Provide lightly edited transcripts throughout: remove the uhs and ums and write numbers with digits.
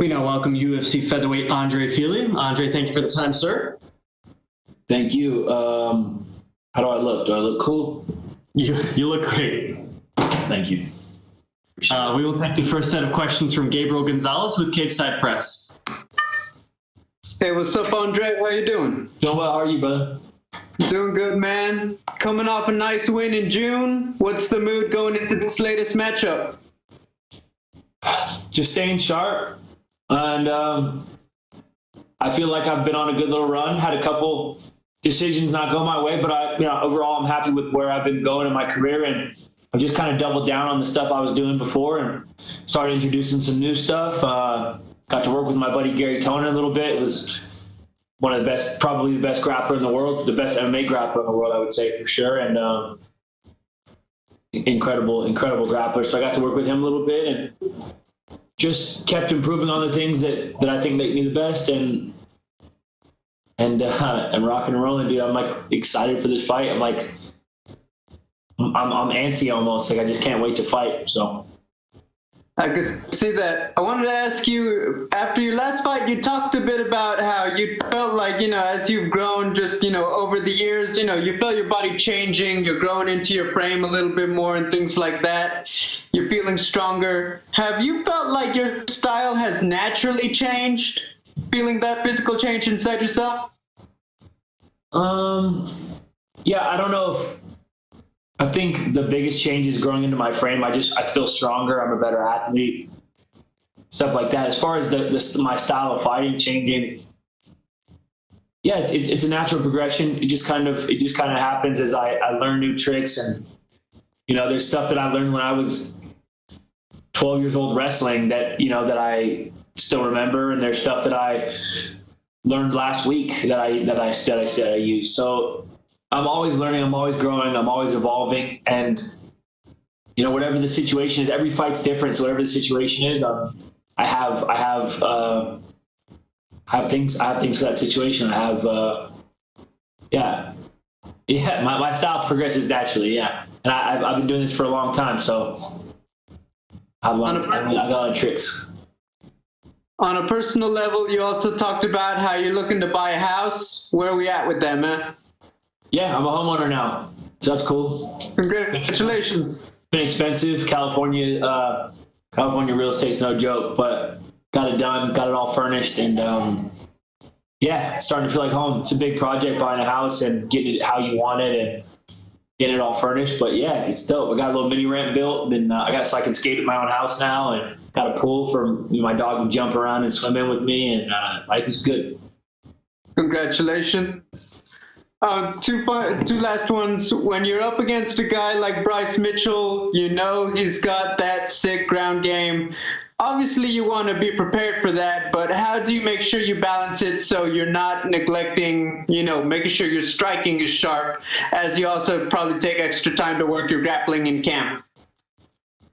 We now welcome UFC featherweight Andre Fili. Andre, thank you for the time, sir. Thank you. How do I look? Do I look cool? You look great. Thank you. We will take the first set of questions from Gabriel Gonzalez with Cape Side Press. Hey, what's up, Andre? How you doing? Doing well. How are you, brother? Doing good, man. Coming off a nice win in June. What's the mood going into this latest matchup? Just staying sharp. And I feel like I've been on a good little run. Had a couple decisions not go my way, but overall I'm happy with where I've been going in my career, and I've just kind of doubled down on the stuff I was doing before and started introducing some new stuff. Got to work with my buddy Garry Tonon a little bit. It was one of the best, probably the best grappler in the world, the best MMA grappler in the world, I would say for sure, and incredible grappler. So I got to work with him a little bit and just kept improving on the things that I think make me the best, and rocking and rolling, dude. I'm like excited for this fight. I'm antsy almost. Like I just can't wait to fight. So I could see that. I wanted to ask you, after your last fight, you talked a bit about how you felt like, as you've grown just, over the years, you felt your body changing, you're growing into your frame a little bit more and things like that. You're feeling stronger. Have you felt like your style has naturally changed? Feeling that physical change inside yourself? Yeah, I don't know if, I think the biggest change is growing into my frame. I feel stronger. I'm a better athlete, stuff like that. As far as my style of fighting changing, yeah, it's a natural progression. It just kind of happens as I learn new tricks, and there's stuff that I learned when I was 12 years old wrestling that that I still remember, and there's stuff that I learned last week that I use. So I'm always learning, I'm always growing, I'm always evolving, and whatever the situation is, every fight's different. So whatever the situation is, I have things for that situation. I have my style progresses naturally, and I've been doing this for a long time, so I got a lot of tricks. On a personal level, you also talked about how you're looking to buy a house. Where are we at with that, man? Yeah, I'm a homeowner now, so that's cool. Congratulations. It's been expensive. California real estate's no joke, but got it done, got it all furnished, and it's starting to feel like home. It's a big project, buying a house and getting it how you want it and getting it all furnished. But yeah, it's dope. I got a little mini ramp built, and so I can skate at my own house now, and got a pool for my dog to jump around and swim in with me, and life is good. Congratulations. Two last ones. When you're up against a guy like Bryce Mitchell, he's got that sick ground game. Obviously, you want to be prepared for that, but how do you make sure you balance it so you're not neglecting, making sure your striking is sharp, as you also probably take extra time to work your grappling in camp?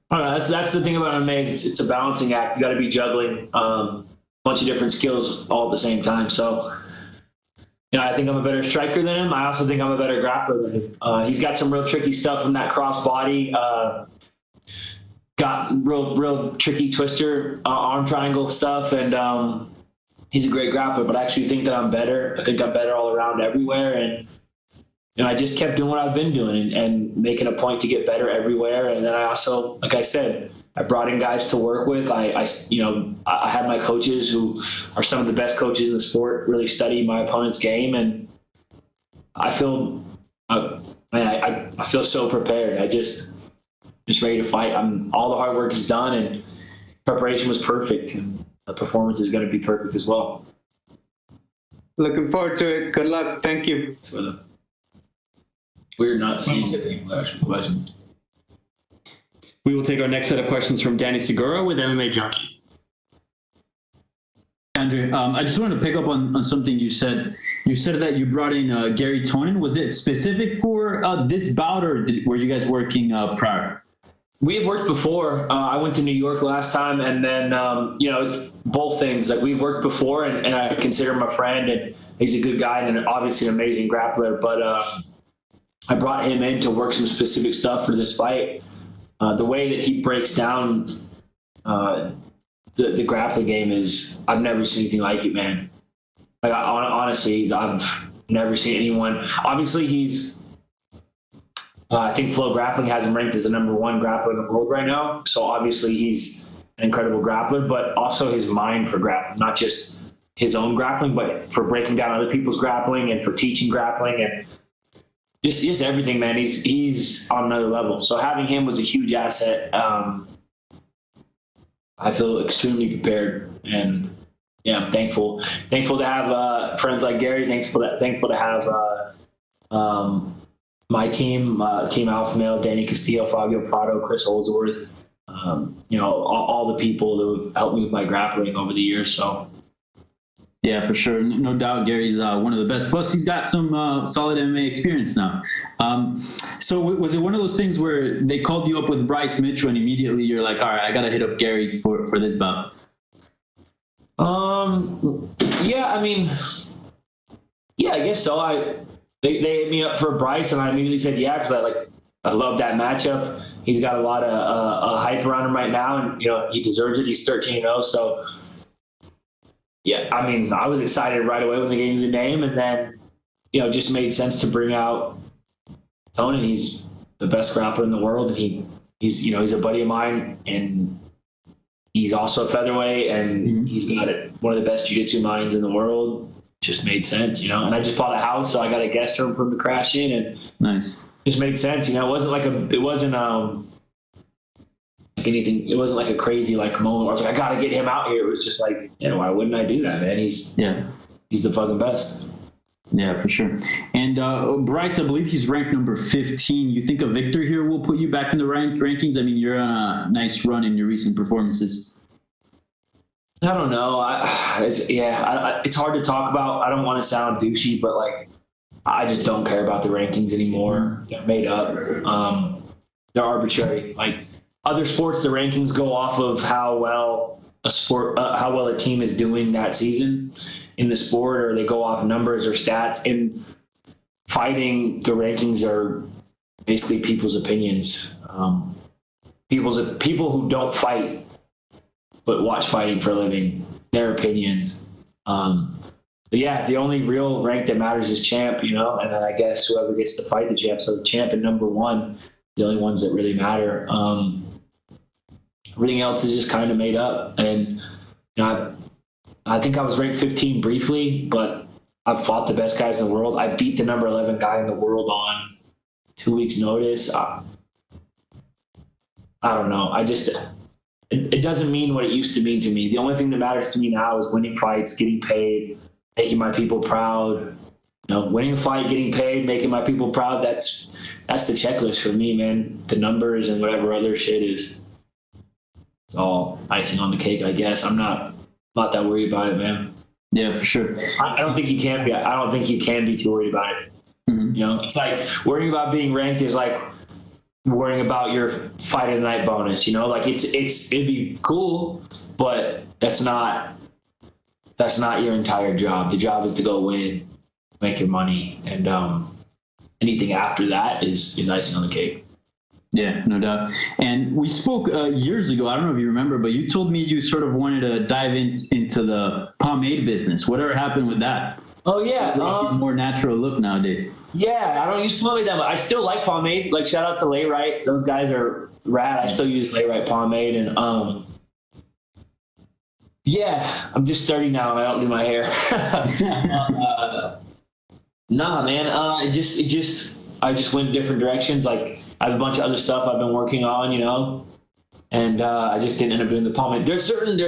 I don't know, that's the thing about MMA is it's a balancing act. You got to be juggling a bunch of different skills all at the same time. So, I think I'm a better striker than him. I also think I'm a better grappler than him. He's got some real tricky stuff from that cross body. Got real tricky twister, arm triangle stuff, and he's a great grappler. But I actually think that I'm better. I think I'm better all around everywhere, and I just kept doing what I've been doing and making a point to get better everywhere. And then I also, like I said, I brought in guys to work with. I had my coaches, who are some of the best coaches in the sport, really study my opponent's game, and I feel I feel so prepared. I just ready to fight. All the hard work is done, and preparation was perfect, and the performance is going to be perfect as well. Looking forward to it. Good luck. Thank you. We're not seeing questions. We will take our next set of questions from Danny Segura with MMA Junkie. Andre, I just wanted to pick up on something you said. You said that you brought in Garry Tonon. Was it specific for this bout, or were you guys working prior? We had worked before. I went to New York last time, and then, it's both things. Like, we worked before, and I consider him a friend, and he's a good guy and obviously an amazing grappler. But I brought him in to work some specific stuff for this fight. The way that he breaks down the grappling game is, I've never seen anything like it, man. Like, honestly, I've never seen anyone. Obviously, I think Flow Grappling has him ranked as the number 1 grappler in the world right now. So obviously, he's an incredible grappler, but also his mind for grappling, not just his own grappling, but for breaking down other people's grappling and for teaching grappling and just everything, man. He's on another level. So having him was a huge asset. I feel extremely prepared, and yeah, I'm thankful to have friends like Garry. Thankful to have my team, Team Alpha Male, Danny Castillo, Fabio Prado, Chris Holdsworth. All the people who have helped me with my grappling over the years. So. Yeah, for sure. No doubt Gary's one of the best. Plus, he's got some solid MMA experience now. So was it one of those things where they called you up with Bryce Mitchell and immediately you're like, all right, I got to hit up Garry for this bout? Yeah, I mean, yeah, I guess so. They hit me up for Bryce and I immediately said, yeah, because I love that matchup. He's got a lot of hype around him right now, and, he deserves it. He's 13-0, so... Yeah, I mean, I was excited right away when they gave me the name, and then, it just made sense to bring out Tonon. He's the best grappler in the world, and he's a buddy of mine, and he's also a featherweight, and he's got one of the best jiu-jitsu minds in the world. Just made sense, And I just bought a house, so I got a guest room for him to crash in, and nice. Just made sense, It wasn't anything. It wasn't like a crazy moment where I was like, I gotta get him out here. It was just like, why wouldn't I do that, man? He's the fucking best. Yeah, for sure. And Bryce, I believe he's ranked number 15. You think a victor here will put you back in the rankings? I mean, you're on a nice run in your recent performances. I don't know. It's hard to talk about. I don't want to sound douchey, but I just don't care about the rankings anymore. They're made up. They're arbitrary. Other sports, the rankings go off of how well a team is doing that season in the sport, or they go off numbers or stats. In fighting, the rankings are basically people's opinions. People who don't fight but watch fighting for a living, their opinions. The only real rank that matters is champ, and then I guess whoever gets to fight the champ. So the champ and number 1, the only ones that really matter. Everything else is just kind of made up. And, I think I was ranked 15 briefly, but I've fought the best guys in the world. I beat the number 11 guy in the world on 2 weeks' notice. I don't know. It doesn't mean what it used to mean to me. The only thing that matters to me now is winning fights, getting paid, making my people proud. Winning a fight, getting paid, making my people proud. That's the checklist for me, man. The numbers and whatever other shit is. It's all icing on the cake, I guess. I'm not that worried about it, man. Yeah, for sure. I don't think you can be. I don't think you can be too worried about it. Mm-hmm. It's like worrying about being ranked is like worrying about your fight of the night bonus. It'd be cool, but that's not your entire job. The job is to go win, make your money, and anything after that is icing on the cake. Yeah, no doubt. And we spoke years ago. I don't know if you remember, but you told me you sort of wanted to dive into the pomade business. Whatever happened with that? Oh yeah, more natural look nowadays. Yeah, I don't use pomade that much. I still like pomade. Shout out to Lay Right. Those guys are rad. I still use Lay Right pomade, and I'm just 30 now, and I don't do my hair. Nah, man. I just went different directions. I have a bunch of other stuff I've been working on, and I just didn't end up doing the pomade. There's certain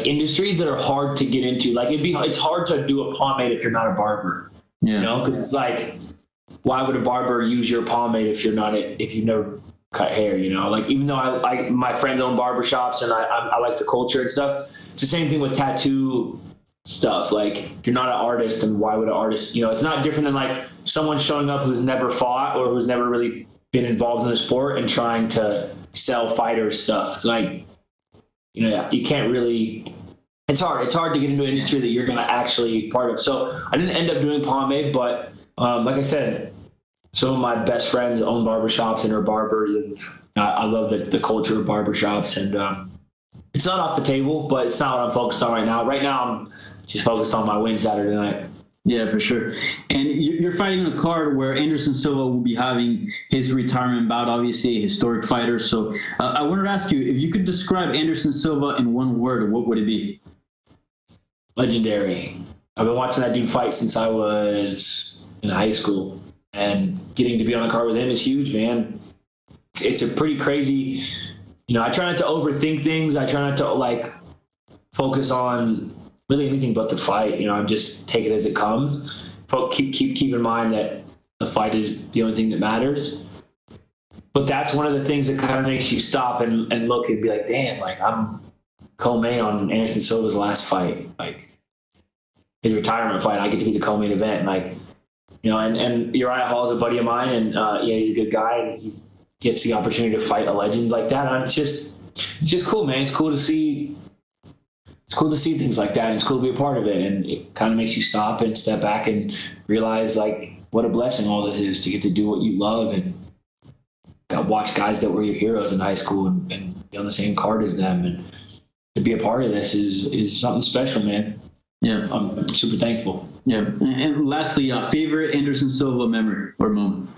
industries that are hard to get into. It's hard to do a pomade if you're not a barber, because it's why would a barber use your pomade if you've never cut hair, even though my friends own barbershops and I like the culture and stuff. It's the same thing with tattoo stuff. If you're not an artist, then why would an artist, it's not different than someone showing up who's never fought or who's never really been involved in the sport and trying to sell fighters stuff. It's you can't really, it's hard to get into an industry that you're going to actually be part of. So I didn't end up doing pomade, but like I said, some of my best friends own barbershops and are barbers, and I love the culture of barbershops. And it's not off the table, but it's not what I'm focused on right now. Right now, I'm just focused on my win Saturday night. Yeah, for sure. And you're fighting a card where Anderson Silva will be having his retirement bout, obviously a historic fighter. So I wanted to ask you, if you could describe Anderson Silva in one word, what would it be? Legendary. I've been watching that dude fight since I was in high school, and getting to be on a card with him is huge, man. It's a pretty crazy, I try not to overthink things. I try not to focus on really anything but the fight. I'm just take it as it comes. Keep in mind that the fight is the only thing that matters. But that's one of the things that kind of makes you stop and look and be like, damn, I'm co-main on Anderson Silva's last fight, his retirement fight. I get to be the co-main event, and Uriah Hall is a buddy of mine, and he's a good guy, and he gets the opportunity to fight a legend like that. And it's just cool, man. It's cool to see things like that, and it's cool to be a part of it. And it kind of makes you stop and step back and realize what a blessing all this is, to get to do what you love and watch guys that were your heroes in high school and be on the same card as them. And to be a part of this is something special, man. Yeah. I'm super thankful. Yeah. And lastly, favorite Anderson Silva memory or moment?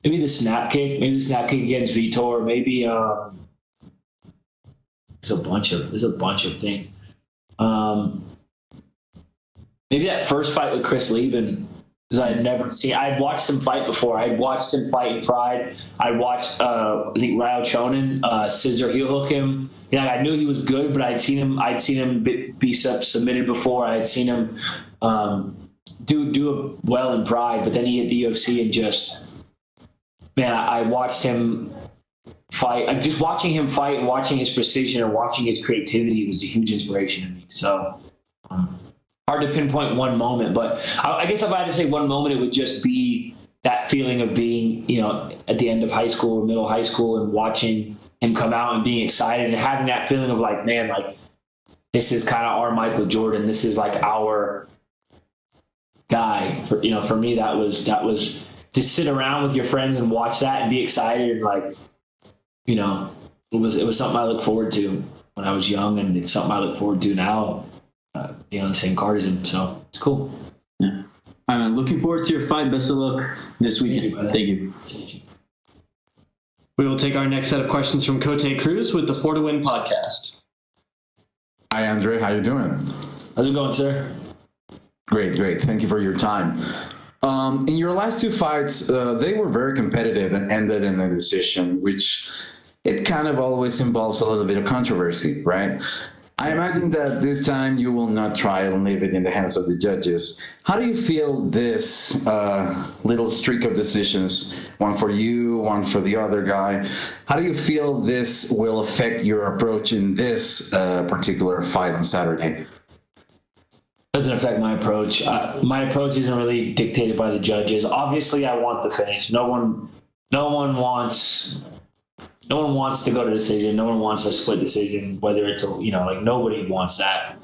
Maybe the snap kick. Against Vitor. Maybe there's a bunch of things. Maybe that first fight with Chris Lieben, because I had never seen. I had watched him fight before. I had watched him fight in Pride. I watched I think Garry Tonon scissor heel hook him. I knew he was good, but I'd seen him be submitted before. I had seen him do it well in Pride, but then he hit the UFC and just. Man, I watched him fight. Just watching him fight and watching his precision and watching his creativity was a huge inspiration to me. So hard to pinpoint one moment, but I guess if I had to say one moment, it would just be that feeling of being, at the end of high school or middle high school and watching him come out and being excited and having that feeling of this is kind of our Michael Jordan. This is our guy. For me, that was. To sit around with your friends and watch that and be excited and it was something I look forward to when I was young, and it's something I look forward to now, being on the same card as him. So it's cool. Yeah. All right, looking forward to your fight. Best of luck this weekend. Thank you. We will take our next set of questions from Cote Cruz with the 4 to Win podcast. Hi, Andre. How you doing? How's it going, sir? Great. Thank you for your time. In your last 2 fights, they were very competitive and ended in a decision, which it kind of always involves a little bit of controversy, right? I imagine that this time you will not try and leave it in the hands of the judges. How do you feel this little streak of decisions, one for you, one for the other guy, how do you feel this will affect your approach in this particular fight on Saturday? Doesn't affect my approach. My approach isn't really dictated by the judges. Obviously, I want the finish. No one wants to go to decision. No one wants a split decision. Whether it's nobody wants that.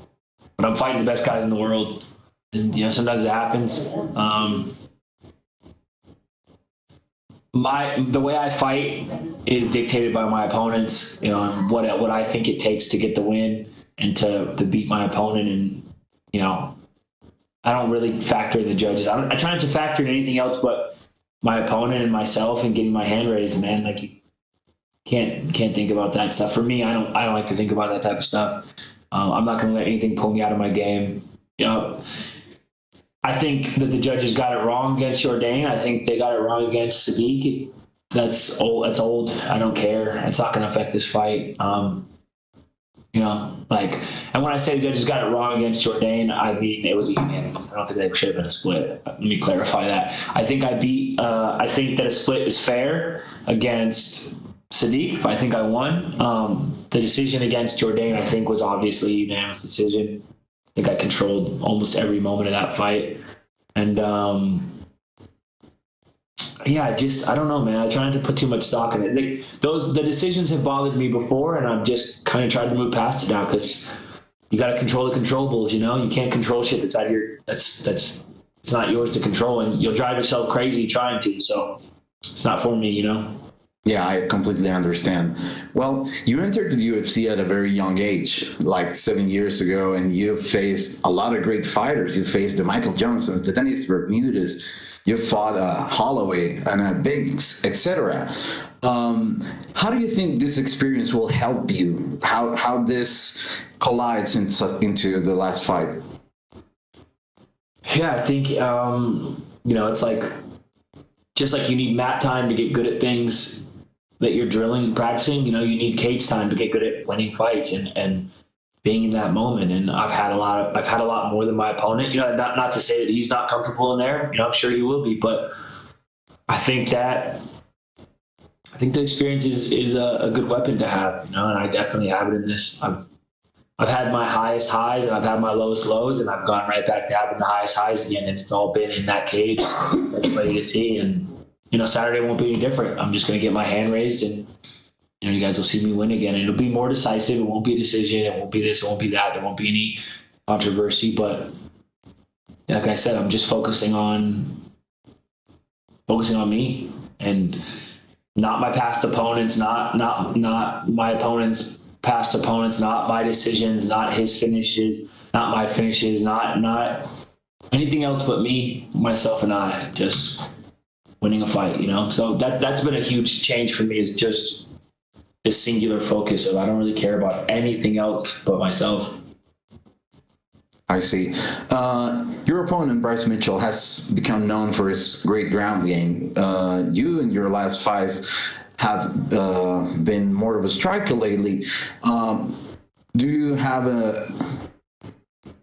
But I'm fighting the best guys in the world, and sometimes it happens. The way I fight is dictated by my opponents. And what I think it takes to get the win and to beat my opponent. And I don't really factor in the judges. I try not to factor in anything else but my opponent and myself and getting my hand raised, man. You can't think about that stuff. For me, I don't like to think about that type of stuff. I'm not going to let anything pull me out of my game. I think that the judges got it wrong against Jourdain. I think they got it wrong against Sadiq. That's old. I don't care. It's not going to affect this fight. And when I say the judges got it wrong against Jourdain, I mean it was unanimous. I don't think there should have been a split. Let me clarify that. I think I think that a split is fair against Sadiq. I think I won. The decision against Jourdain, I think, was obviously a unanimous decision. I think I controlled almost every moment of that fight. And I don't know, man. I try not to put too much stock in it. The decisions have bothered me before, and I've just kind of tried to move past it now because you got to control the controllables. You can't control shit that's out of it's not yours to control, and you'll drive yourself crazy trying to. So it's not for me. Yeah, I completely understand. Well, you entered the UFC at a very young age, like 7 years ago, and you faced a lot of great fighters. You faced the Michael Johnsons, the Dennis Bermudez, you fought Holloway and Biggs, etc. How do you think this experience will help you? How this collides into the last fight? Yeah, I think it's like just like you need mat time to get good at things that you're drilling and practicing, you need cage time to get good at winning fights and being in that moment. And I've had a lot more than my opponent, not to say that he's not comfortable in there, I'm sure he will be, but I think the experience is a good weapon to have, and I definitely have it in this. I've had my highest highs and I've had my lowest lows, and I've gone right back to having the highest highs again. And it's all been in that cage for everybody to see. And, Saturday won't be any different. I'm just going to get my hand raised, and, you guys will see me win again. It'll be more decisive. It won't be a decision. It won't be this. It won't be that. There won't be any controversy. But like I said, I'm just focusing on me and not my past opponents, not my opponents' past opponents, not my decisions, not his finishes, not my finishes, not anything else but me, myself, and I, just winning a fight, So that's been a huge change for me, is just this singular focus of I don't really care about anything else but myself. I see. Your opponent, Bryce Mitchell, has become known for his great ground game. You, in your last fights, have been more of a striker lately. Do you have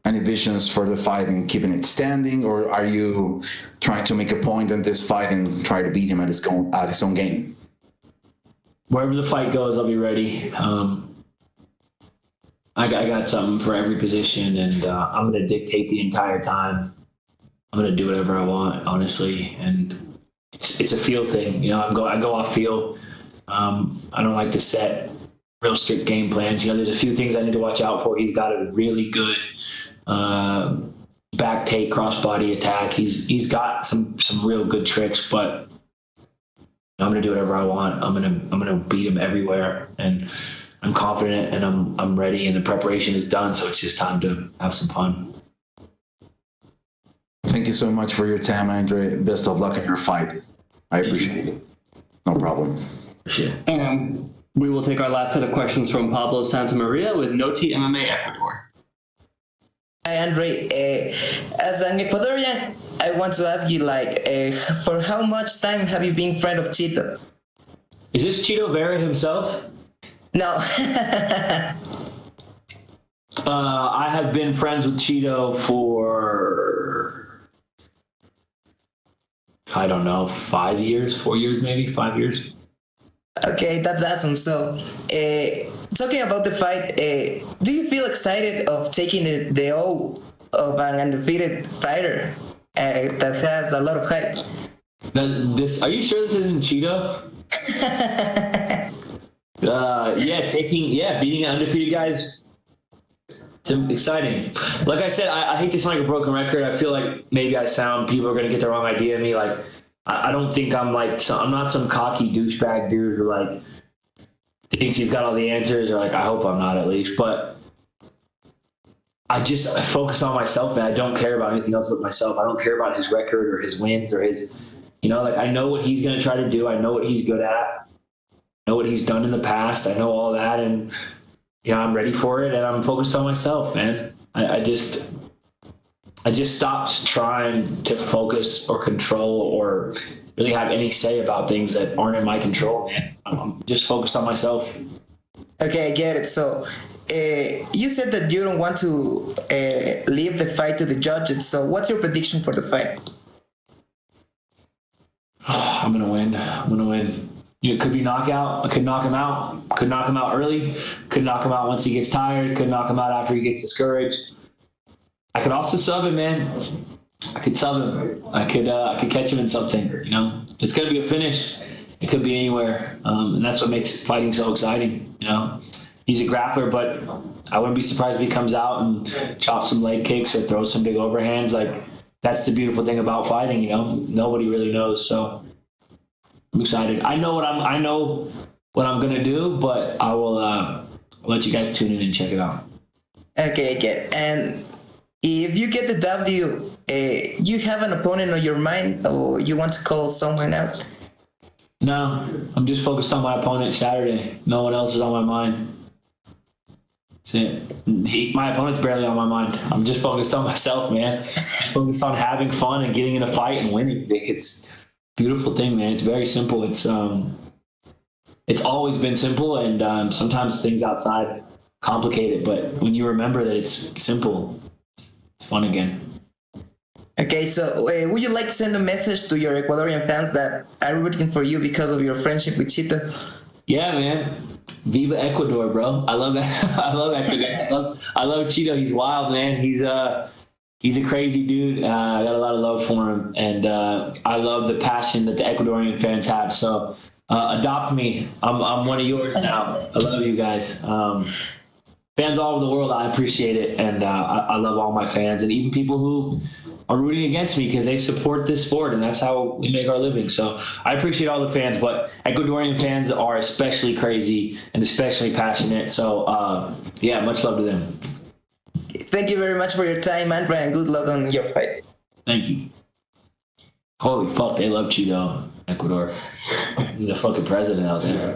any visions for the fight and keeping it standing, or are you trying to make a point in this fight and try to beat him at his own game? Wherever the fight goes, I'll be ready. I got something for every position, and I'm going to dictate the entire time. I'm going to do whatever I want, honestly, and it's a feel thing. I go off feel. I don't like to set real strict game plans. There's a few things I need to watch out for. He's got a really good back take, crossbody attack. He's got some real good tricks, but I'm gonna do whatever I want. I'm gonna beat him everywhere, and I'm confident, and I'm ready, and the preparation is done. So it's just time to have some fun. Thank you so much for your time, Andre. Best of luck in your fight. I appreciate it. No problem. Appreciate it. And we will take our last set of questions from Pablo Santamaria with Noti MMA Ecuador. Hi, Andre. As an Ecuadorian, I want to ask you, for how much time have you been friend of Chito? Is this Chito Vera himself? No. I have been friends with Chito for, I don't know, 4 years maybe, 5 years. Okay, that's awesome. So, talking about the fight, do you feel excited of taking the O of an undefeated fighter that has a lot of hype? Are you sure this isn't Cheeto? Beating an undefeated guy is exciting. Like I said, I hate to sound like a broken record. I feel like maybe people are going to get the wrong idea of me. I don't think I'm not some cocky douchebag dude who thinks he's got all the answers, or I hope I'm not, at least. But I focus on myself, and I don't care about anything else but myself. I don't care about his record or his wins or his, I know what he's going to try to do. I know what he's good at. I know what he's done in the past. I know all that, and I'm ready for it, and I'm focused on myself, man. I just stopped trying to focus or control or really have any say about things that aren't in my control, man. I'm just focused on myself. Okay, I get it. So, you said that you don't want to leave the fight to the judges. So, what's your prediction for the fight? I'm gonna win. It could be knockout. I could knock him out. Could knock him out early. Could knock him out once he gets tired. Could knock him out after he gets discouraged. I could also sub him, man. I could sub him. I could catch him in something. It's gonna be a finish. It could be anywhere, and that's what makes fighting so exciting. he's a grappler, but I wouldn't be surprised if he comes out and chops some leg kicks or throws some big overhands. Like, that's the beautiful thing about fighting, you know. Nobody really knows, so I'm excited. I know what I'm gonna do, but I will let you guys tune in and check it out. Okay, good. And if you get the W, you have an opponent on your mind, or you want to call someone out? No, I'm just focused on my opponent Saturday. No one else is on my mind. That's it. My opponent's barely on my mind. I'm just focused on myself, man. Just focused on having fun and getting in a fight and winning. Like, it's a beautiful thing, man. It's very simple. It's always been simple, and sometimes things outside complicate it. But when you remember that it's simple, it's fun again. Okay, so would you like to send a message to your Ecuadorian fans that are rooting for you because of your friendship with Chito? Yeah, man. Viva Ecuador, bro. I love that. I love Ecuador. I love Chito. He's wild, man. He's a crazy dude. I got a lot of love for him, and I love the passion that the Ecuadorian fans have. So adopt me. I'm one of yours now. I love you guys. Fans all over the world, I appreciate it, and I love all my fans, and even people who are rooting against me because they support this sport, and that's how we make our living. So I appreciate all the fans, but Ecuadorian fans are especially crazy and especially passionate. So yeah, much love to them. Thank you very much for your time, Andre, and good luck on your fight. Thank you. Holy fuck, they love Chito, Ecuador. He's the fucking president out there.